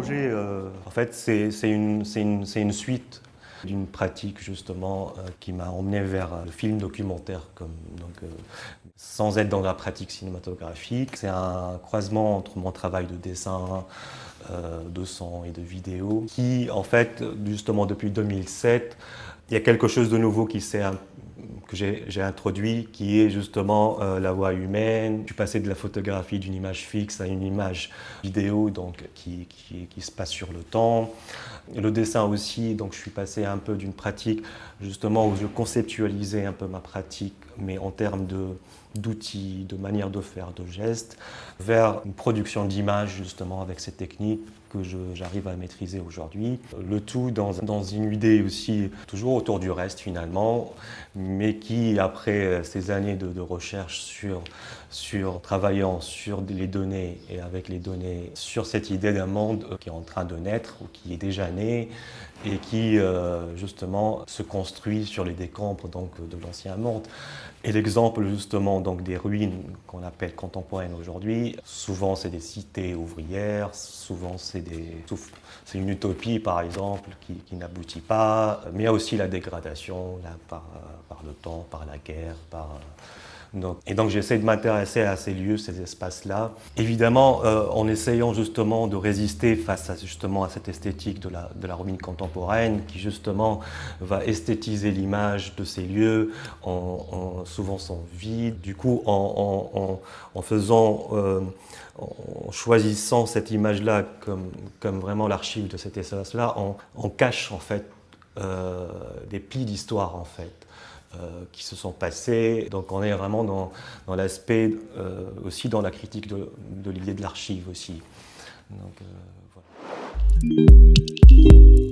projet, en fait, c'est une suite d'une pratique justement qui m'a emmené vers le film documentaire, sans être dans la pratique cinématographique. C'est un croisement entre mon travail de dessin, de son et de vidéo, qui en fait, justement depuis 2007, il y a quelque chose de nouveau que j'ai introduit, qui est justement la voix humaine. Je suis passé de la photographie d'une image fixe à une image vidéo qui se passe sur le temps. Le dessin aussi, donc je suis passé un peu d'une pratique justement où je conceptualisais un peu ma pratique, mais en termes d'outils, de manière de faire, de gestes, vers une production d'images justement avec ces techniques que j'arrive à maîtriser aujourd'hui. Le tout dans une idée aussi toujours autour du reste finalement, mais qui après ces années de recherche sur travaillant sur les données et avec les données, sur cette idée d'un monde qui est en train de naître ou qui est déjà né et qui justement se construit sur les décombres de l'ancien monde. Et l'exemple justement des ruines qu'on appelle contemporaines aujourd'hui, souvent c'est des cités ouvrières, souvent c'est une utopie par exemple qui n'aboutit pas, mais il y a aussi la dégradation là, par le temps, par la guerre, donc j'essaie de m'intéresser à ces lieux, ces espaces-là. Évidemment, en essayant justement de résister face à cette esthétique de la ruine contemporaine qui justement va esthétiser l'image de ces lieux, souvent sont vides. Du coup, en choisissant cette image-là comme vraiment l'archive de cet espace-là, on cache en fait des plis d'histoire en fait. Qui se sont passés. Donc on est vraiment dans l'aspect, aussi dans la critique de l'idée de l'archive aussi. Donc, voilà.